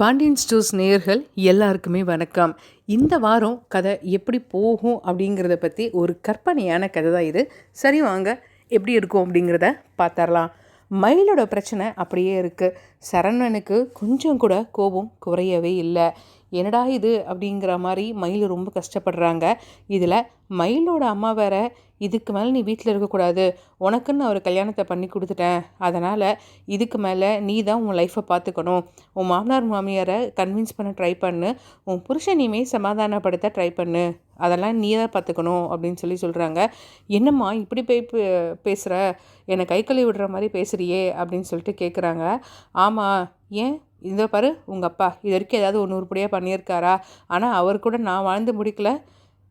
Pandian stores நேயர்கள் எல்லாருக்குமே வணக்கம். இந்த வாரம் கதை எப்படி போகும் அப்படிங்கிறத பற்றி ஒரு கற்பனையான கதை தான் இது. சரி வாங்க எப்படி இருக்கும் அப்படிங்கிறத பார்த்தரலாம். மயிலோட பிரச்சனை அப்படியே இருக்குது. சரவணனுக்கு கொஞ்சம் கூட கோபம் குறையவே இல்லை. என்னடா இது அப்படிங்கிற மாதிரி மயில் ரொம்ப கஷ்டப்படுறாங்க. இதில் மயிலோட அம்மா வேற, இதுக்கு மேலே நீ வீட்டில் இருக்கக்கூடாது, உனக்குன்னு ஒரு கல்யாணத்தை பண்ணி கொடுத்துட்டேன், அதனால் இதுக்கு மேலே நீ தான் உன் லைஃப்பை பார்த்துக்கணும், உன் மாமனார் மாமியாரை கன்வின்ஸ் பண்ண ட்ரை பண்ணு, உன் புருஷனையுமே சமாதானப்படுத்த ட்ரை பண்ணு, அதெல்லாம் நீ தான் பார்த்துக்கணும் அப்படின்னு சொல்கிறாங்க. என்னம்மா இப்படி போய் பேசுகிற, என்னை கை கழுவி விடுற மாதிரி பேசுகிறியே அப்படின்னு சொல்லிட்டு கேட்குறாங்க. ஆமாம், ஏன் இதை பாரு, உங்கள் அப்பா இது வரைக்கும் ஏதாவது ஒன்று உருப்படியாக பண்ணியிருக்காரா? ஆனால் அவர் கூட நான் வாழ்ந்து முடிக்கல,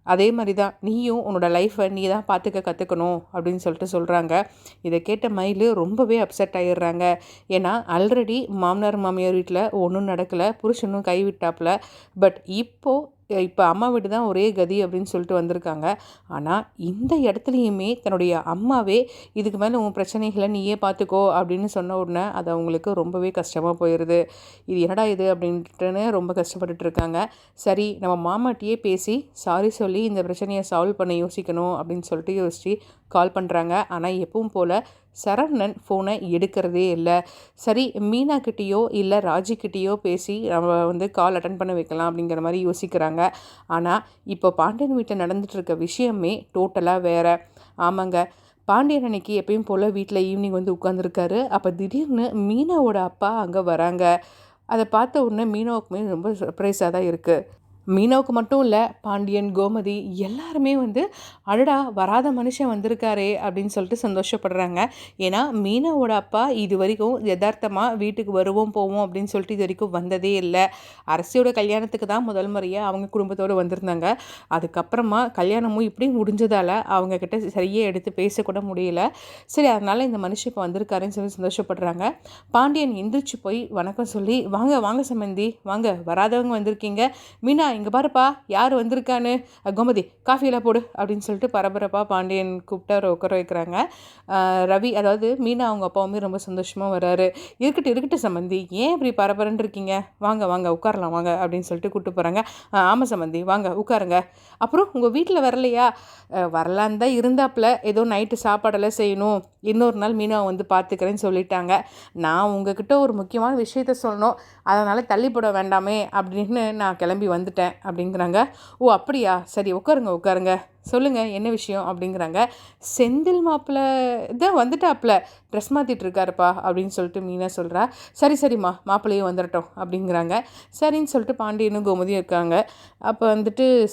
அதே மாதிரி தான் நீயும் உன்னோட லைஃப்பை நீ தான் பார்த்துக்க கற்றுக்கணும் அப்படின்னு சொல்கிறாங்க. இதை கேட்ட மயில் ரொம்பவே அப்செட் ஆகிடுறாங்க. ஏன்னா ஆல்ரெடி மாமனார் மாமியார் வீட்டில் ஒன்றும் நடக்கலை, புருஷனும் கைவிட்டாப்புல. பட் இப்போ அம்மா வீடு தான் ஒரே கதி அப்படின்னு சொல்லிட்டு வந்திருக்காங்க. ஆனால் இந்த இடத்துலையுமே தன்னுடைய அம்மாவே இதுக்கு மேலே உன் பிரச்சனைகளை நீயே பார்த்துக்கோ அப்படின்னு சொன்ன உடனே அது அவங்களுக்கு ரொம்பவே கஷ்டமாக போயிடுது. இது என்னடா இது அப்படின்ட்டுன்னு ரொம்ப கஷ்டப்பட்டுட்டு இருக்காங்க. சரி, நம்ம மாமாட்டியே பேசி சாரி சொல்லி இந்த பிரச்சனையை சால்வ் பண்ண யோசிக்கணும் அப்படின்னு சொல்லிட்டு யோசித்து கால் பண்ணுறாங்க. ஆனால் எப்பவும் போல் சரவணன் ஃபோனை எடுக்கிறதே இல்லை. சரி, மீனாக்கிட்டேயோ இல்லை ராஜிக்கிட்டேயோ பேசி நம்ம கால் அட்டன் பண்ண வைக்கலாம் அப்படிங்கிற மாதிரி யோசிக்கிறாங்க. ஆனால் இப்போ பாண்டியன் வீட்டில் நடந்துகிட்ருக்க விஷயமே டோட்டலாக வேறு. ஆமாங்க, பாண்டியன் அன்னைக்கு எப்பயும் போல் வீட்டில் ஈவினிங் உட்காந்துருக்காரு. அப்போ திடீர்னு மீனாவோட அப்பா அங்கே வராங்க. அதை பார்த்த உடனே மீனாவுக்குமே ரொம்ப சர்ப்ரைஸாக தான் இருக்குது. மீனாவுக்கு மட்டும் இல்லை, பாண்டியன், கோமதி எல்லாருமே அடடா வராத மனுஷன் வந்திருக்காரே அப்படின்னு சொல்லிட்டு சந்தோஷப்படுறாங்க. ஏன்னா மீனாவோட அப்பா இது வரைக்கும் யதார்த்தமாக வீட்டுக்கு வருவோம் போவோம் அப்படின்னு சொல்லிட்டு இது வரைக்கும் வந்ததே இல்லை. அரசியோட கல்யாணத்துக்கு தான் முதல் முறையாக அவங்க குடும்பத்தோடு வந்திருந்தாங்க. அதுக்கப்புறமா கல்யாணமும் இப்படி முடிஞ்சதால் அவங்கக்கிட்ட சரியாக எடுத்து பேசக்கூட முடியல. சரி, அதனால் இந்த மனுஷன் இப்போ வந்திருக்காருன்னு சொல்லி சந்தோஷப்படுறாங்க. பாண்டியன் எந்திரிச்சு போய் வணக்கம் சொல்லி, வாங்க வாங்க சம்பந்தி, வாங்க, வராதவங்க வந்திருக்கீங்க, மீனா இங்கே பாருப்பா யார் வந்திருக்கான்னு, கோமதி காஃபியெல்லாம் போடு அப்படின்னு சொல்லிட்டு பரபரப்பாக பாண்டியன் கூப்பிட்டு அவரை உட்கார வைக்கிறாங்க. ரவி, அதாவது மீனா அவங்க அப்பாவுமே ரொம்ப சந்தோஷமாக வராரு. இருக்கட்டும் சம்பந்தி, ஏன் இப்படி பரபரன்னு இருக்கீங்க, வாங்க வாங்க உட்காரலாம் வாங்க அப்படின்னு சொல்லிட்டு கூப்பிட்டு போகிறாங்க. ஆமாம் சம்பந்தி, வாங்க உட்காருங்க. அப்புறம் உங்கள் வீட்டில் வரலையா? வரலான்னு தான் இருந்தாப்புல, ஏதோ நைட்டு சாப்பாடெல்லாம் செய்யணும், இன்னொரு நாள் மீனா பார்த்துக்கிறேன்னு சொல்லிட்டாங்க. நான் உங்ககிட்ட ஒரு முக்கியமான விஷயத்த சொல்லணும், அதனால் தள்ளி போட வேண்டாமே அப்படின்னு நான் கிளம்பி வந்துட்டேன் அப்படிங்கிறாங்க. ஓ அப்படியா, சரி உட்காருங்க, சொல்லுங்கள் என்ன விஷயம் அப்படிங்கிறாங்க. செந்தில் மாப்பிள்ளை தான் வந்துட்டாப்புல, ட்ரெஸ் மாற்றிட்டு இருக்காருப்பா அப்படின்னு சொல்லிட்டு மீனா சொல்கிறா. சரிம்மா, மாப்பிள்ளையும் வந்துடட்டும் அப்படிங்கிறாங்க. சரின்னு சொல்லிட்டு பாண்டியனும் கோமதியும் இருக்காங்க. அப்போ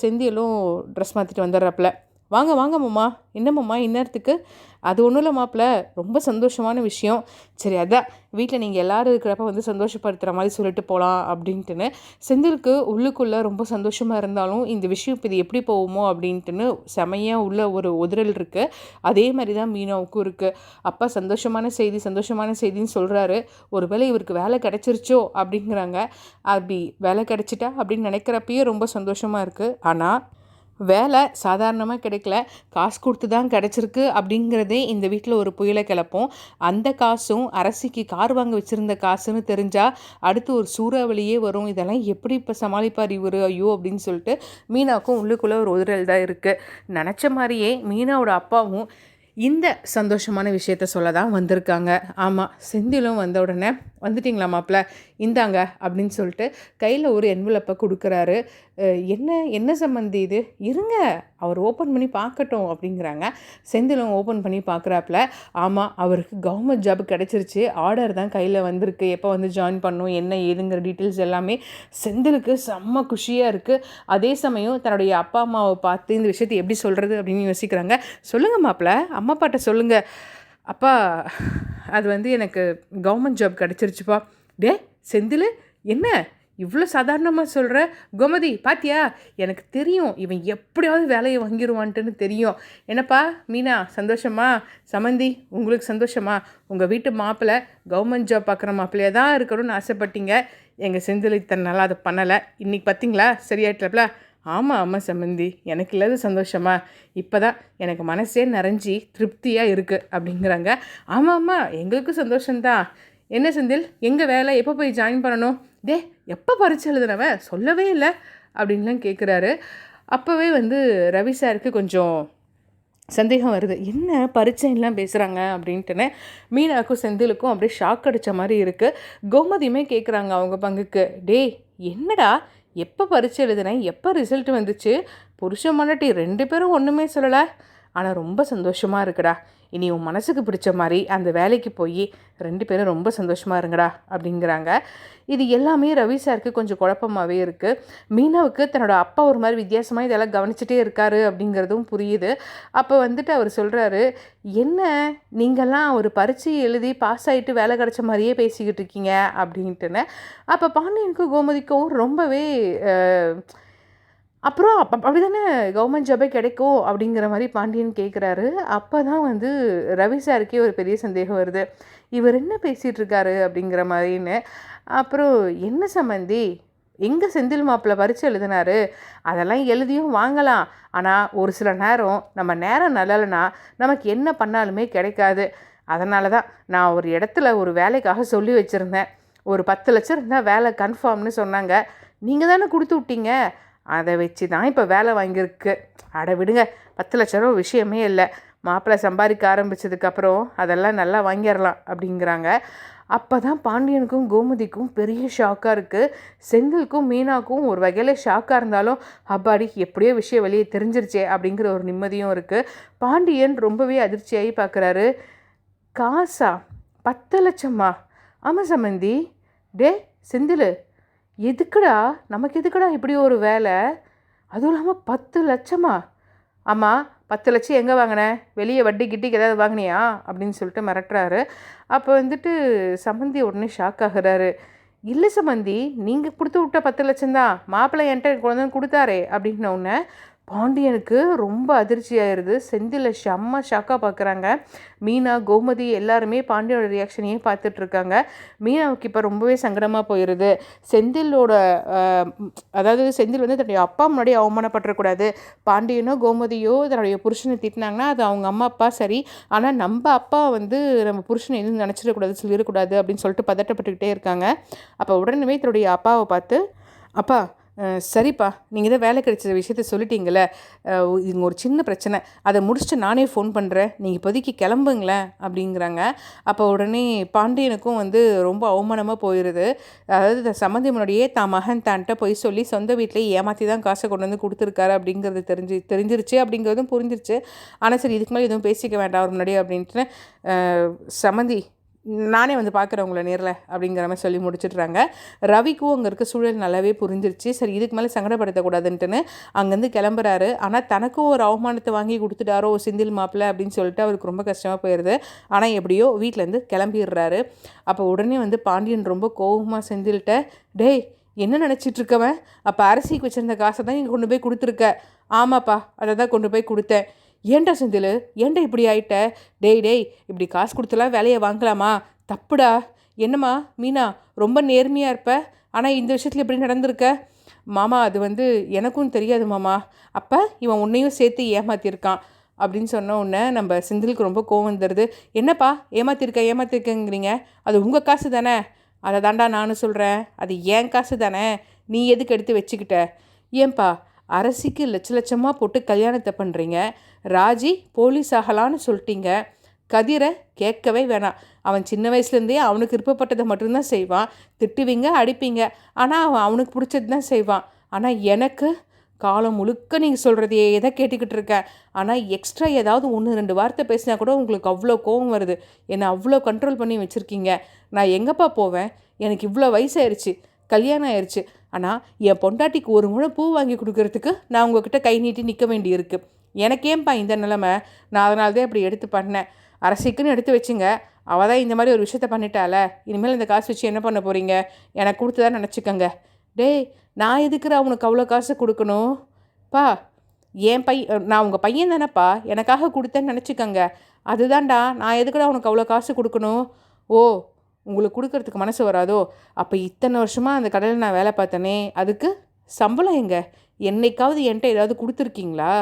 செந்திலும் ட்ரெஸ் மாற்றிட்டு வந்துடுறாப்புல. வாங்க மாமா, என்ன மாமா இந்நேரத்துக்கு? அது ஒன்றும் இல்லை மாப்பிள்ள, ரொம்ப சந்தோஷமான விஷயம். சரி, அதான் வீட்டில் நீங்கள் எல்லோரும் இருக்கிறப்ப சந்தோஷப்படுத்துகிற மாதிரி சொல்லிட்டு போகலாம் அப்படின்ட்டுன்னு. செந்திலுக்கு உள்ளுக்குள்ளே ரொம்ப சந்தோஷமாக இருந்தாலும் இந்த விஷயம் இப்போ இது எப்படி போகுமோ அப்படின்ட்டுன்னு செமையாக உள்ள ஒரு உதிரல் இருக்குது. அதே மாதிரி தான் மீனாவுக்கும் இருக்குது. அப்பா சந்தோஷமான செய்தின்னு சொல்கிறாரு. ஒருவேளை இவருக்கு வேலை கிடச்சிருச்சோ அப்படிங்கிறாங்க. அப்படி வேலை கிடச்சிட்டா அப்படின்னு நினைக்கிறப்பயே ரொம்ப சந்தோஷமாக இருக்குது. ஆனால் வேலை சாதாரணமாக கிடைக்கல, காசு கொடுத்து தான் கிடச்சிருக்கு அப்படிங்கிறதே இந்த வீட்டில் ஒரு புயலை கிளப்போம். அந்த காசும் அரசிக்கு கார் வாங்க வச்சுருந்த காசுன்னு தெரிஞ்சால் அடுத்து ஒரு சூறாவளியே வரும். இதெல்லாம் எப்படி இப்போ சமாளிப்பார் இவர், ஐயோ அப்படின்னு சொல்லிட்டு மீனாவுக்கும் உள்ளுக்குள்ளே ஒரு உதிரல் தான் இருக்குது. நினச்ச மாதிரியே மீனாவோட அப்பாவும் இந்த சந்தோஷமான விஷயத்த சொல்ல தான் வந்திருக்காங்க. ஆமாம், செந்திலும் வந்த உடனே, வந்துட்டிங்களா மாப்பிள்ள, இந்தாங்க அப்படின்னு சொல்லிட்டு கையில் ஒரு என்வலப்பை கொடுக்குறாரு. என்ன சம்மந்தி இது, இருங்க அவர் ஓப்பன் பண்ணி பார்க்கட்டும் அப்படிங்கிறாங்க. செந்திலும் ஓப்பன் பண்ணி பார்க்குறாப்புல. ஆமாம், அவருக்கு கவர்மெண்ட் ஜாப் கிடச்சிருச்சு, ஆர்டர் தான் கையில் வந்திருக்கு, எப்போ ஜாயின் பண்ணணும் என்ன ஏதுங்கிற டீட்டெயில்ஸ் எல்லாமே செந்திலுக்கு செம்ம குஷியாக இருக்குது. அதே சமயம் தன்னுடைய அப்பா அம்மாவை பார்த்து இந்த விஷயத்தை எப்படி சொல்கிறது அப்படின்னு யோசிக்கிறாங்க. சொல்லுங்கள் மாப்பிள்ள, அம்மா அப்பாட்ட சொல்லுங்கள். அப்பா, அது எனக்கு கவர்மெண்ட் ஜாப் கிடச்சிருச்சுப்பா. செந்தில், என்ன இவ்வளோ சாதாரணமாக சொல்கிற? கோமதி பாத்தியா, எனக்கு தெரியும் இவன் எப்படியாவது வேலையை வாங்கிடுவான்ட்டுன்னு தெரியும். என்னப்பா மீனா, சந்தோஷமா? சமந்தி, உங்களுக்கு சந்தோஷமா? உங்கள் வீட்டு மாப்பிள்ளை கவர்மெண்ட் ஜாப் பார்க்குற மாப்பிள்ளையாக தான் இருக்கணும்னு ஆசைப்பட்டீங்க. எங்கள் செந்தில் இத்தனை நாளாக அதை பண்ணலை, இன்றைக்கி பார்த்தீங்களா சரியாயிட்டல? ஆமாம் சம்பந்தி, எனக்கு இல்லாத சந்தோஷமா, இப்போ தான் எனக்கு மனசே நிறைஞ்சி திருப்தியாக இருக்குது அப்படிங்கிறாங்க. ஆமாம் எங்களுக்கும் சந்தோஷம்தான். என்ன செந்தில், எங்கே வேலை, எப்போ போய் ஜாயின் பண்ணணும்? எப்போ பரீட்சை எழுதுனவன் சொல்லவே இல்லை அப்படின்லாம் கேட்குறாரு. அப்போவே வந்து ரவி சாருக்கு கொஞ்சம் சந்தேகம் வருது. என்ன பரீட்சைலாம் பேசுகிறாங்க அப்படின்ட்டுன்னு மீனாவுக்கும் செந்திலுக்கும் அப்படியே ஷாக் அடித்த மாதிரி இருக்குது. கோமதியுமே கேட்குறாங்க அவங்க பங்குக்கு, டேய் என்னடா எப்போ பரீட்சை எழுதுனேன், எப்போ ரிசல்ட் வந்துச்சு, புருஷன் மண்டாட்டி 2 பேரும் ஒன்றுமே சொல்லலை, ஆனால் ரொம்ப சந்தோஷமாக இருக்குடா, இனி உன் மனசுக்கு பிடிச்ச மாதிரி அந்த வேலைக்கு போய் 2 பேரும் ரொம்ப சந்தோஷமாக இருங்கடா அப்படிங்கிறாங்க. இது எல்லாமே ரவி சாருக்கு கொஞ்சம் குழப்பமாகவே இருக்குது. மீனாவுக்கு தன்னோட அப்பா ஒரு மாதிரி வித்தியாசமாக இதெல்லாம் கவனிச்சிட்டே இருக்காரு அப்படிங்கிறதும் புரியுது. அப்போ வந்துட்டு அவர் சொல்கிறாரு, என்ன நீங்கள்லாம் ஒரு பரீட்சை எழுதி பாஸ் ஆகிட்டு வேலை கிடச்ச மாதிரியே பேசிக்கிட்டு இருக்கீங்க அப்படின்ட்டுன்னு. அப்போ பாண்டியனுக்கும் கோமதிக்கும் ரொம்பவே அப்புறம் அப்படி தானே கவர்மெண்ட் ஜாபே கிடைக்கும் அப்படிங்கிற மாதிரி பாண்டியன் கேட்குறாரு. அப்போ தான் வந்து ரவி சாருக்கே ஒரு பெரிய சந்தேகம் வருது, இவர் என்ன பேசிகிட்டு இருக்காரு அப்படிங்கிற மாதிரின்னு. அப்புறம் என்ன சம்மந்தி, எங்கே செந்தில் மாப்பிள்ளை பரீட்சை எழுதினாரு, அதெல்லாம் எழுதியும் வாங்கலாம், ஆனால் ஒரு சில நேரம் நம்ம நேரம் நல்லலைன்னா நமக்கு என்ன பண்ணாலுமே கிடைக்காது. அதனால தான் நான் ஒரு இடத்துல ஒரு வேலைக்காக சொல்லி வச்சுருந்தேன், ஒரு 10 லட்சம் இருந்தால் வேலை கன்ஃபார்ம்னு சொன்னாங்க, நீங்கள் தானே கொடுத்து விட்டீங்க, அதை வச்சு தான் இப்போ வேலை வாங்கியிருக்கு. அட விடுங்க, 10 லட்ச ரூபா விஷயமே இல்லை, மாப்பிள்ளை சம்பாதிக்க ஆரம்பித்ததுக்கப்புறம் அதெல்லாம் நல்லா வாங்கிடலாம் அப்படிங்கிறாங்க. அப்போ தான் பாண்டியனுக்கும் கோமதிக்கும் பெரிய ஷாக்காக இருக்குது. செந்திலுக்கும் மீனாவுக்கும் ஒரு வகையில் ஷாக்காக இருந்தாலும் அப்பாடி எப்படியோ விஷயம் வெளியே தெரிஞ்சிருச்சே அப்படிங்கிற ஒரு நிம்மதியும் இருக்குது. பாண்டியன் ரொம்பவே அதிர்ச்சியாகி பார்க்குறாரு. காசா 10 லட்சமா? ஆமாம் சம்மந்தி. டே செந்தில், எதுக்குடா நமக்கு எதுக்குடா இப்படி ஒரு வேலை, அதுவும் இல்லாமல் 10 லட்சமா? ஆமாம், 10 லட்சம் எங்கே வாங்கினேன், வெளியே வட்டி கிட்டிக்கு ஏதாவது வாங்கினியா அப்படின்னு சொல்லிட்டு மிரட்டுறாரு. அப்போ வந்துட்டு சம்மந்தி உடனே ஷாக் ஆகுறாரு. இல்லை சம்மந்தி, நீங்கள் கொடுத்து விட்ட 10 லட்சம்தான், மாப்பிள்ளை என்கிட்ட குழந்தை கொடுத்தாரே அப்படின்ன உடனே பாண்டியனுக்கு ரொம்ப அதிர்ச்சி ஆயிடுது. செந்தில் செம்ம ஷாக்காக பார்க்குறாங்க. மீனா கோமதி எல்லாருமே பாண்டியனோட ரியாக்ஷனையே பார்த்துட்ருக்காங்க. மீனாவுக்கு இப்போ ரொம்பவே சங்கடமாக போயிடுது. செந்திலோட அதாவது செந்தில் வந்து தன்னுடைய அப்பா முன்னாடி அவமானப்பட்டுறக்கூடாது, பாண்டியனோ கோமதியோ தன்னுடைய புருஷனை திட்டினாங்கன்னா அது அவங்க அம்மா அப்பா சரி, ஆனால் நம்ம அப்பா வந்து நம்ம புருஷனை எதுவும் நினச்சிடக்கூடாது, சொல்லிடக்கூடாது அப்படின்னு சொல்லிட்டு பதட்டப்பட்டுக்கிட்டே இருக்காங்க. அப்போ உடனே தன்னுடைய அப்பாவை பார்த்து, அப்பா சரிப்பா, நீங்கள் தான் வேலை கிடைச்ச விஷயத்த சொல்லிட்டீங்களே, இங்கே ஒரு சின்ன பிரச்சனை, அதை முடிச்சுட்டு நானே ஃபோன் பண்ணுறேன், நீங்கள் இப்போதைக்கு கிளம்புங்களேன் அப்படிங்கிறாங்க. அப்போ உடனே பாண்டியனுக்கும் வந்து ரொம்ப அவமானமாக போயிடுது. அதாவது சம்மந்தி முன்னாடியே தான் மகன் தான்ட்ட போய் சொல்லி சொந்த வீட்டிலே ஏமாற்றி தான் காசை கொண்டு வந்து கொடுத்துருக்காரு அப்படிங்கிறது தெரிஞ்சிருச்சு அப்படிங்கிறதும் புரிஞ்சிருச்சு. ஆனால் சரி, இதுக்கு மேலே எதுவும் பேசிக்க வேண்டாம் அவர் முன்னாடி அப்படின்ட்டு, சம்மந்தி நானே வந்து பார்க்குறேன் உங்களை நேரில் அப்படிங்கிற மாதிரி சொல்லி முடிச்சிடுறாங்க. ரவிக்கும் அங்கே இருக்க சூழல் நல்லாவே புரிஞ்சிருச்சு. சரி, இதுக்கு மேலே சங்கடப்படுத்தக்கூடாதுன்ட்டுன்னு அங்கேருந்து கிளம்புறாரு. ஆனால் தனக்கும் ஒரு அவமானத்தை வாங்கி கொடுத்துட்டாரோ செந்தில் மாப்பிள்ளை அப்படின்னு சொல்லிட்டு அவருக்கு ரொம்ப கஷ்டமாக போயிடுது. ஆனால் எப்படியோ வீட்டிலேருந்து கிளம்பிடுறாரு. அப்போ உடனே வந்து பாண்டியன் ரொம்ப கோபமாக செந்தில்கிட்ட, டேய் என்ன நினச்சிட்ருக்கவன், அப்போ அரிசிக்கு வச்சுருந்த காசை தான் இங்கே கொண்டு போய் கொடுத்துருக்க. ஆமாப்பா, அதை தான் கொண்டு போய் கொடுத்தேன். ஏன்டா செந்தில், ஏன்டா இப்படி ஆயிட்ட, டேய் இப்படி காசு கொடுத்தலாம் வேலையை வாங்கலாமா, தப்புடா. என்னம்மா மீனா, ரொம்ப நேர்மையாக இருப்ப, ஆனால் இந்த விஷயத்தில் எப்படி நடந்திருக்க? மாமா அது வந்து எனக்கும் தெரியாது மாமா, அப்போ இவன் உன்னையும் சேர்த்து ஏமாற்றிருக்கான் அப்படின்னு சொன்ன உடனே நம்ம செந்திலுக்கு ரொம்ப கோவம் வந்துடுது. என்னப்பா ஏமாற்றிருக்கேங்கிறீங்க, அது உங்கள் காசு தானே? அதை தாண்டா நானும் சொல்கிறேன், அது ஏன் காசு தானே, நீ எதுக்கு எடுத்து வச்சுக்கிட்ட? ஏன்பா அரசிக்கு லட்சமாக போட்டு கல்யாணத்தை பண்ணுறீங்க, ராஜி போலீஸ் ஆகலான்னு சொல்லிட்டீங்க, கதிரை கேட்கவே வேணாம், அவன் சின்ன வயசுலேருந்தே அவனுக்கு விருப்பப்பட்டதை மட்டும்தான் செய்வான், திட்டுவீங்க அடிப்பீங்க, ஆனால் அவன் அவனுக்கு பிடிச்சது தான் செய்வான். ஆனால் எனக்கு காலம் முழுக்க நீங்கள் சொல்கிறதையே தான் கேட்டுக்கிட்டு இருக்கேன். ஆனால் எக்ஸ்ட்ரா ஏதாவது 1-2 வார்த்தை பேசினா கூட உங்களுக்கு அவ்வளோ கோவம் வருது, என்னை அவ்வளோ கண்ட்ரோல் பண்ணி வச்சுருக்கீங்க. நான் எங்கேப்பா போவேன், எனக்கு இவ்வளோ வயசாயிருச்சு, கல்யாணம் ஆயிடுச்சு, ஆனால் என் பொண்டாட்டிக்கு ஒரு முழம் பூ வாங்கி கொடுக்கறதுக்கு நான் உங்ககிட்ட கை நீட்டி நிற்க வேண்டியிருக்கு. எனக்கு ஏன்பா இந்த நிலைமை, நான் அதனால தான் இப்படி எடுத்து பண்ணேன். அரசிக்குன்னு எடுத்து வச்சுங்க, அவள் தான் இந்த மாதிரி ஒரு விஷயத்த பண்ணிட்டால, இனிமேல் இந்த காசு வச்சு என்ன பண்ண போகிறீங்க, எனக்கு கொடுத்துதான் நினச்சிக்கோங்க. டேய் நான் எதுக்குற அவனுக்கு அவ்வளோ காசு கொடுக்கணும் பா, என் நான் உங்கள் பையன் தானேப்பா, எனக்காக கொடுத்தேன்னு நினச்சிக்கோங்க, அதுதான்டா, நான் எதுக்குடா அவனுக்கு அவ்வளோ காசு கொடுக்கணும்? ஓ, உங்களுக்கு கொடுக்கறதுக்கு மனசு வராதோ? அப்போ இத்தனை வருஷமாக அந்த கடையில் நான் வேலை பார்த்தேனே, அதுக்கு சம்பளம் எங்கே, என்னைக்காவது என்கிட்ட ஏதாவது கொடுத்துருக்கீங்களா?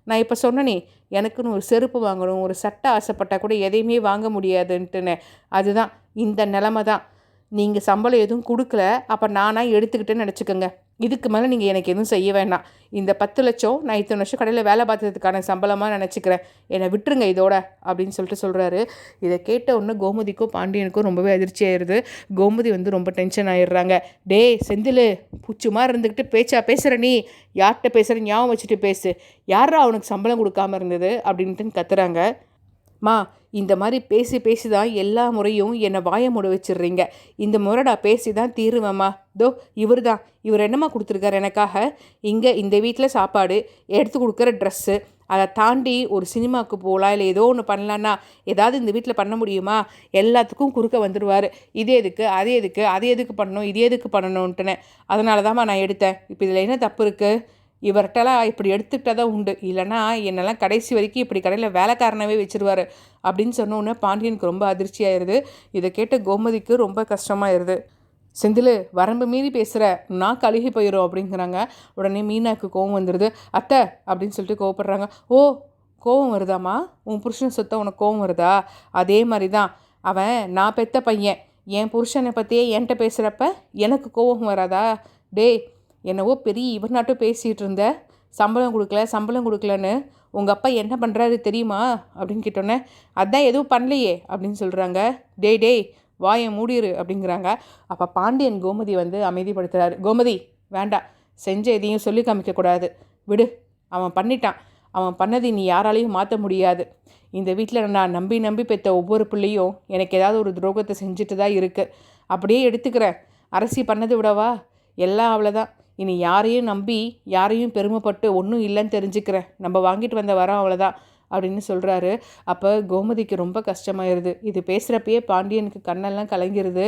நான் இப்போ சொன்னனே, எனக்குன்னு ஒரு செருப்பு வாங்கணும், ஒரு சட்டை ஆசைப்பட்டால் கூட எதையுமே வாங்க முடியாதுன்ட்டுன்னு, அதுதான் இந்த நிலமை தான். நீங்கள் சம்பளம் எதுவும் கொடுக்கல, அப்போ நானாக எடுத்துக்கிட்டேன்னு நினச்சிக்கோங்க. இதுக்கு மேலே நீங்கள் எனக்கு எதுவும் செய்ய வேண்டாம். இந்த 10 லட்சம் நான் இத்தனை வருஷம் கடையில் வேலை பார்த்ததுக்கான சம்பளமாக நினச்சிக்கிறேன். என்னை விட்டுருங்க இதோட அப்படின்னு சொல்லிட்டு சொல்கிறாரு. இதை கேட்ட உடனே கோமதிக்கும் பாண்டியனுக்கும் ரொம்பவே அதிர்ச்சி ஆயிடுது. கோமதி வந்து ரொம்ப டென்ஷன் ஆயிடுறாங்க. டேய் செந்தில், பூச்சுமா இருந்துக்கிட்டு பேச்சா பேசுகிற, நீ யார்கிட்ட பேசுகிற ஞாபகம் வச்சுட்டு பேசு. யாரா அவனுக்கு சம்பளம் கொடுக்காம இருந்தது அப்படின்ட்டு கத்துறாங்க. மா, இந்த மாதிரி பேசி பேசி தான் எல்லா முறையும் என்னை வாயை மூட வச்சிடுறீங்க. இந்த முறைடா பேசி தான் தீருவேம்மா. இவர் என்னம்மா கொடுத்துருக்காரு எனக்காக? இங்கே இந்த வீட்டில் சாப்பாடு, எடுத்து கொடுக்குற ட்ரெஸ்ஸு, அதை தாண்டி ஒரு சினிமாவுக்கு போகலாம், இல்லை ஏதோ ஒன்று பண்ணலான்னா ஏதாவது இந்த வீட்டில் பண்ண முடியுமா? எல்லாத்துக்கும் குறுக்க வந்துடுவார். இது எதுக்கு, அது எதுக்கு, அது எதுக்கு பண்ணணும், இது எதுக்கு பண்ணணுன்ட்டுனே. அதனால தான்மா நான் எடுத்தேன். இப்போ இதில் என்ன தப்பு இருக்குது? இவர்கிட்டலாம் இப்படி எடுத்துக்கிட்டால் தான் உண்டு, இல்லைனா என்னெல்லாம் கடைசி வரைக்கும் இப்படி கடையில் வேலைக்காரனவே வச்சுருவார் அப்படின்னு சொன்னோன்னே பாண்டியனுக்கு ரொம்ப அதிர்ச்சி ஆயிடுது. இதை கேட்ட கோமதிக்கு ரொம்ப கஷ்டமாயிருது. செந்தில், வரம்பு மீறி பேசுகிற, நான் கழுகி போயிடும் அப்படிங்கிறாங்க. உடனே மீனாவுக்கு கோவம் வந்துடுது. அத்தை அப்படின்னு சொல்லிட்டு கோவப்படுறாங்க. ஓ, கோவம் வருதாம்மா? உன் புருஷன் சொத்த உனக்கு கோவம் வருதா? அதே மாதிரி தான் அவன் நான் பெத்த பையன். என் புருஷனை பற்றியே என்கிட்ட பேசுகிறப்ப எனக்கு கோவம் வராதா? டேய், என்னவோ பெரிய இவனாட்டும் பேசிகிட்டு இருந்த, சம்பளம் கொடுக்கலன்னு உங்கள் அப்பா என்ன பண்ணுறாரு தெரியுமா அப்படின்னு கேட்டோன்னே, அதான் எதுவும் பண்ணலையே அப்படின்னு சொல்கிறாங்க. டேய் வாயை மூடிரு அப்படிங்கிறாங்க. அப்போ பாண்டியன் கோமதி வந்து அமைதிப்படுத்துகிறாரு. கோமதி, வேண்டாம், செஞ்ச எதையும் சொல்லி காமிக்கக்கூடாது, விடு. அவன் பண்ணிட்டான். அவன் பண்ணதை நீ யாராலையும் மாற்ற முடியாது. இந்த வீட்டில் நான் நம்பி பெற்ற ஒவ்வொரு பிள்ளையும் எனக்கு ஏதாவது ஒரு துரோகத்தை செஞ்சுட்டு தான் இருக்குது. அப்படியே எடுத்துக்கிறேன். அரசி பண்ணதை விடவா? எல்லாம் அவ்வளோதான். இனி யாரையும் நம்பி யாரையும் பெருமைப்பட்டு ஒன்றும் இல்லைன்னு தெரிஞ்சுக்கிறேன். நம்ம வாங்கிட்டு வந்த வரோம், அவ்வளோதான் அப்படின்னு சொல்கிறாரு. அப்போ கோமதிக்கு ரொம்ப கஷ்டமாயிருது. இது பேசுகிறப்பயே பாண்டியனுக்கு கண்ணெல்லாம் கலங்கிருது.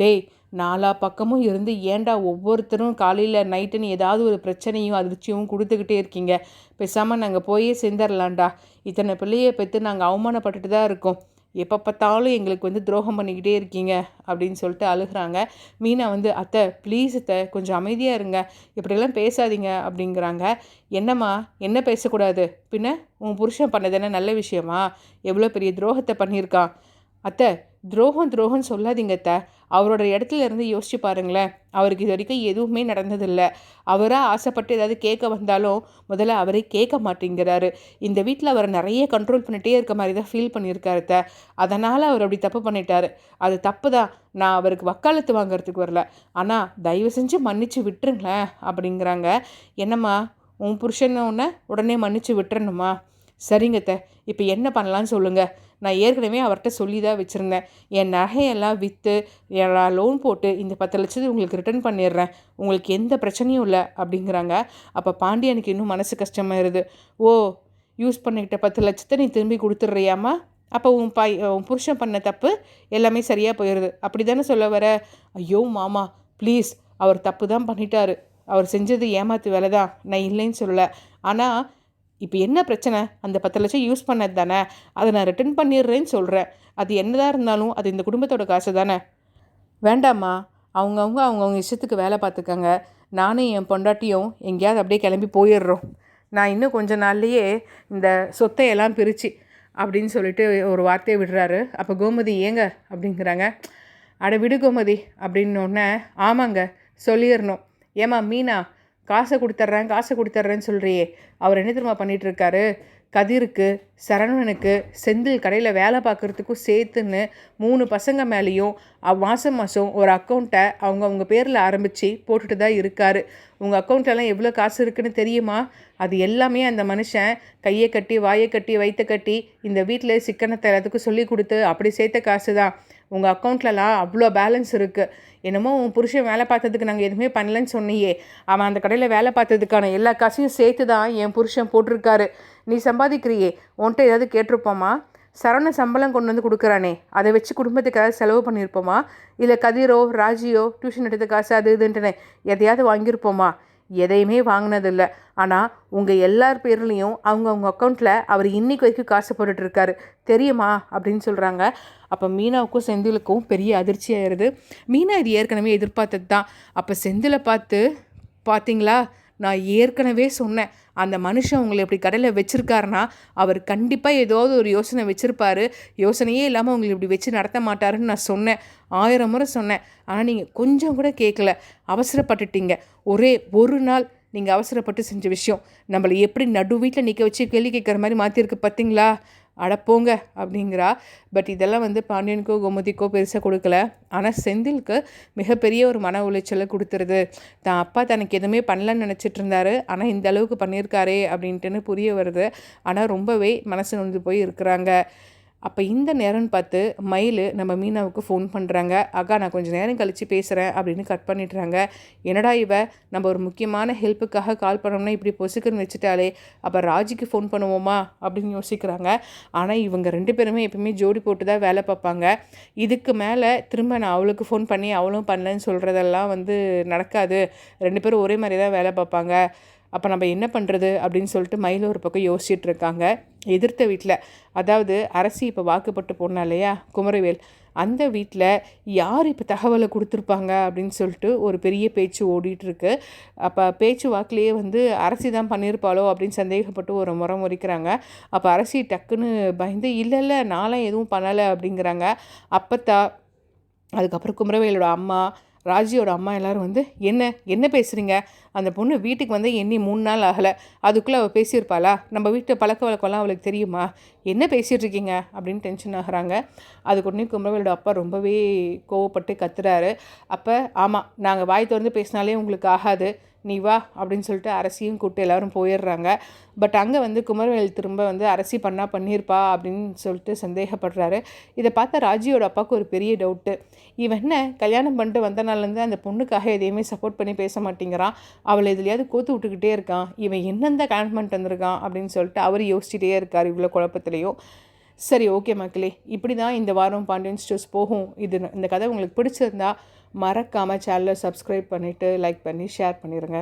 டேய், நாலா பக்கமும் இருந்து ஏன்டா ஒவ்வொருத்தரும் காலையில் நைட்டுன்னு ஏதாவது ஒரு பிரச்சனையும் அதிர்ச்சியும் கொடுத்துக்கிட்டே இருக்கீங்க? பேசாமல் நாங்கள் போயே சேர்ந்துடலான்டா. இத்தனை பிள்ளையை பெற்று நாங்கள் அவமானப்பட்டுட்டு தான் இருக்கோம். எப்போ பார்த்தாலும் எங்களுக்கு வந்து துரோகம் பண்ணிக்கிட்டே இருக்கீங்க அப்படின்னு சொல்லிட்டு அழுகிறாங்க. மீனா வந்து, அத்தை ப்ளீஸ் அத்தை, கொஞ்சம் அமைதியாக இருங்க, இப்படியெல்லாம் பேசாதீங்க அப்படிங்கிறாங்க. என்னம்மா, என்ன பேசக்கூடாது? பின்ன உன் புருஷன் பண்ணது என்ன நல்ல விஷயமா? எவ்வளோ பெரிய துரோகத்தை பண்ணியிருக்கான். அத்தை, துரோகம் சொல்லாதீங்க அத்தை. அவரோட இடத்துல இருந்து யோசிச்சு பாருங்களேன். அவருக்கு இது வரைக்கும் எதுவுமே நடந்ததில்லை. அவராக ஆசைப்பட்டு ஏதாவது கேட்க வந்தாலும் முதல்ல அவரே கேட்க மாட்டேங்கிறாரு. இந்த வீட்டில் அவரை நிறைய கண்ட்ரோல் பண்ணிகிட்டே இருக்க மாதிரி தான் ஃபீல் பண்ணியிருக்காரு அத்தை. அதனால் அவர் அப்படி தப்பு பண்ணிட்டாரு. அது தப்பு தான். நான் அவருக்கு வக்காலத்து வாங்கிறதுக்கு வரல. ஆனால் தயவு செஞ்சு மன்னிச்சு விட்டுருங்களேன் அப்படிங்கிறாங்க. என்னம்மா, உன் புருஷன்னு உடனே மன்னிச்சு விட்டுறணுமா? சரிங்கத்த, இப்போ என்ன பண்ணலான்னு சொல்லுங்கள். நான் ஏற்கனவே அவர்கிட்ட சொல்லி தான் வச்சுருந்தேன். என் நகையெல்லாம் விற்று நான் லோன் போட்டு இந்த 10 லட்சத்தை உங்களுக்கு ரிட்டர்ன் பண்ணிடுறேன், உங்களுக்கு எந்த பிரச்சனையும் இல்லை அப்படிங்கிறாங்க. அப்போ பாண்டியனுக்கு இன்னும் மனசு கஷ்டமாயிருது. ஓ, யூஸ் பண்ணிக்கிட்ட 10 லட்சத்தை நீ திரும்பி கொடுத்துட்றியாம்மா? அப்போ உன் புருஷன் பண்ண தப்பு எல்லாமே சரியாக போயிடுது, அப்படி தானே சொல்ல வர? ஐயோ மாமா ப்ளீஸ், அவர் தப்பு தான் பண்ணிட்டாரு. அவர் செஞ்சது ஏமாத்து வேலை தான், நான் இல்லைன்னு சொல்லலை. ஆனால் இப்போ என்ன பிரச்சனை? அந்த 10 லட்சம் யூஸ் பண்ணது தானே, அதை நான் ரிட்டர்ன் பண்ணிடுறேன்னு சொல்கிறேன். அது என்னதான் இருந்தாலும் அது இந்த குடும்பத்தோட காசு தானே. வேண்டாம்மா, அவங்கவுங்க இஷ்டத்துக்கு வேலை பார்த்துக்கங்க. நானும் என் பொண்டாட்டியும் எங்கேயாவது அப்படியே கிளம்பி போயிடுறோம். நான் இன்னும் கொஞ்ச நாள்லேயே இந்த சொத்தையெல்லாம் பிரித்து அப்படின்னு சொல்லிட்டு ஒரு வார்த்தையை விடுறாரு. அப்போ கோமதி, ஏங்க அப்படிங்கிறாங்க. அட விடு கோமதி அப்படின்னோடனே, ஆமாங்க சொல்லிடணும். ஏம்மா மீனா, காசை கொடுத்துட்றேன்னு சொல்கிறியே, அவர் என்ன தெரியுமா பண்ணிகிட்ருக்காரு? கதிருக்கு, சரவணனுக்கு, செந்தில் கடையில் வேலை பார்க்குறதுக்கும் சேர்த்துன்னு 3 பசங்க மேலேயும் மாதம் ஒரு அக்கௌண்ட்டை அவங்க பேரில் ஆரம்பித்து போட்டுட்டு தான் இருக்கார். உங்கள் அக்கௌண்ட்டெல்லாம் எவ்வளோ காசு இருக்குதுன்னு தெரியுமா? அது எல்லாமே அந்த மனுஷன் கையை கட்டி வாயை கட்டி வயிற்ற கட்டி இந்த வீட்டில் சிக்கனத்தை எல்லாத்துக்கும் சொல்லி கொடுத்து அப்படி சேர்த்த காசு தான். உங்கள் அக்கௌண்ட்லலாம் அவ்வளோ பேலன்ஸ் இருக்குது. என்னமோ உன் புருஷன் வேலை பார்த்ததுக்கு நாங்கள் எதுவுமே பண்ணலன்னு சொன்னியே, அவன் அந்த கடையில் வேலை பார்த்ததுக்கான எல்லா காசையும் சேர்த்து தான் என் புருஷன் போட்டிருக்காரு. நீ சம்பாதிக்கிறியே, உன்கிட்ட ஏதாவது கேட்டிருப்போமா? சரவண சம்பளம் கொண்டு வந்து கொடுக்குறானே, அதை வச்சு குடும்பத்துக்காக செலவு பண்ணியிருப்போமா? இல்லை கதிரோ ராஜியோ டியூஷன் எடுத்த காசு அது இதுன்ட்டுனே எதையாவது வாங்கியிருப்போமா? எதையுமே வாங்கினதில்லை. ஆனால் உங்கள் எல்லார் பேர்லேயும் அவங்க அக்கௌண்ட்டில் அவர் இன்றைக்கு வரைக்கும் காசு போட்டுட்ருக்காரு தெரியுமா அப்படின்னு சொல்கிறாங்க. அப்போ மீனாவுக்கும் செந்திலுக்கும் பெரிய அதிர்ச்சி ஆயிடுது. மீனா இது ஏற்கனவே எதிர்பார்த்தது தான். அப்போ செந்திலை பார்த்தீங்களா, நான் ஏற்கனவே சொன்னேன், அந்த மனுஷன் உங்களை இப்படி கடையில் வச்சுருக்காருனா அவர் கண்டிப்பாக ஏதாவது ஒரு யோசனை வச்சுருப்பாரு. யோசனையே இல்லாமல் உங்களை இப்படி வச்சு நடத்த மாட்டாருன்னு நான் சொன்னேன், 1000 முறை சொன்னேன். ஆனால் நீங்கள் கொஞ்சம் கூட கேட்கல, அவசரப்பட்டுட்டீங்க. ஒரே ஒரு நாள் நீங்கள் அவசரப்பட்டு செஞ்ச விஷயம் நம்மளை எப்படி நடு வீட்டில் நிற்க வச்சு கேள்வி கேட்குற மாதிரி மாற்றிருக்கு பார்த்தீங்களா? அடப்போங்க அப்படிங்கிறா. பட் இதெல்லாம் பாண்டியனுக்கோ கோமதிக்கோ பெருசாக கொடுக்கல. ஆனால் செந்திலுக்கு மிகப்பெரிய ஒரு மன உளைச்சலை கொடுத்துருது. தான் அப்பா தனக்கு எதுவுமே பண்ணலன்னு நினச்சிட்டு இருந்தாரு, ஆனால் இந்த அளவுக்கு பண்ணியிருக்காரே அப்படின்ட்டுன்னு புரிய வருது. ஆனால் ரொம்பவே மனசு நொந்து போய் இருக்கிறாங்க. அப்போ இந்த நேரம்னு பார்த்து மயில் நம்ம மீனாவுக்கு ஃபோன் பண்ணுறாங்க. அக்கா நான் கொஞ்சம் நேரம் கழித்து பேசுகிறேன் அப்படின்னு கட் பண்ணிடுறாங்க. என்னடா இவ நம்ம ஒரு முக்கியமான ஹெல்ப்புக்காக கால் பண்ணோம்னா இப்படி பொசுக்குன்னு வச்சுட்டாலே, அப்போ ராஜிக்கு ஃபோன் பண்ணுவோமா அப்படின்னு யோசிக்கிறாங்க. ஆனால் இவங்க 2 பேருமே எப்பவுமே ஜோடி போட்டு தான் வேலை பார்ப்பாங்க. இதுக்கு மேலே திரும்ப நான் அவளுக்கு ஃபோன் பண்ணி அவளும் பண்ணலன்னு சொல்கிறதெல்லாம் நடக்காது. 2 பேரும் ஒரே மாதிரி தான் வேலை பார்ப்பாங்க. அப்போ நம்ம என்ன பண்ணுறது அப்படின்னு சொல்லிட்டு மயில் ஒரு பக்கம் யோசிச்சுட்டு இருக்காங்க. எதிர்த்த வீட்டில், அதாவது அரசி இப்போ வாக்குப்பட்டு போனா இல்லையா குமரவேல், அந்த வீட்டில் யார் இப்போ தகவலை கொடுத்துருப்பாங்க அப்படின்னு சொல்லிட்டு ஒரு பெரிய பேச்சு ஓடிட்டுருக்கு. அப்போ பேச்சு வாக்கிலேயே அரசி தான் பண்ணியிருப்பாளோ அப்படின்னு சந்தேகப்பட்டு ஒரு முறை முறைக்கிறாங்க. அப்போ அரசி டக்குன்னு பயந்து இல்லை நான்லாம் எதுவும் பண்ணலை அப்படிங்கிறாங்க. அப்பத்தா, அதுக்கப்புறம் குமரவேலோட அம்மா, ராஜியோட அம்மா எல்லோரும் என்ன பேசுகிறீங்க? அந்த பொண்ணு வீட்டுக்கு எண்ணி 3 நாள் ஆகலை, அதுக்குள்ளே அவள் பேசியிருப்பாளா? நம்ம வீட்டு பழக்க வழக்கம்லாம் அவளுக்கு தெரியுமா? என்ன பேசிகிட்டு இருக்கீங்க அப்படின்னு டென்ஷன் ஆகுறாங்க. அதுக்கு உடனே குமரவேலோட அப்பா ரொம்பவே கோவப்பட்டு கத்துறாரு. அப்போ ஆமாம், நாங்கள் வாய் திறந்து பேசினாலே உங்களுக்கு ஆகாது, நீ வா அப்படின்னு சொல்லிட்டு அரசியும் கூப்பிட்டு எல்லோரும் போயிடுறாங்க. பட் அங்கே குமரவேல் திரும்ப அரசி பண்ணியிருப்பா அப்படின்னு சொல்லிட்டு சந்தேகப்படுறாரு. இதை பார்த்த ராஜியோட அப்பாவுக்கு ஒரு பெரிய டவுட்டு. இவன் என்ன கல்யாணம் பண்ணிட்டு வந்த நாள்லேருந்து அந்த பொண்ணுக்காக எதையுமே சப்போர்ட் பண்ணி பேச மாட்டேங்கிறான், அவளை எதுலையாவது கோத்து விட்டுக்கிட்டே இருக்கான், இவன் என்னெந்த கல்யாணம் பண்ணிட்டு வந்திருக்கான் அப்படின்னு சொல்லிட்டு அவர் யோசிச்சுட்டே இருக்கார் இவ்வளோ குழப்பத்துலேயும். சரி, ஓகே மக்களே, இப்படி தான் இந்த வாரம் பாண்டியன் ஸ்டோர்ஸ் போகும். இந்த கதை உங்களுக்கு பிடிச்சிருந்தா மறக்காமல் சேனலை சப்ஸ்கிரைப் பண்ணிவிட்டு லைக் பண்ணி ஷேர் பண்ணிடுங்க.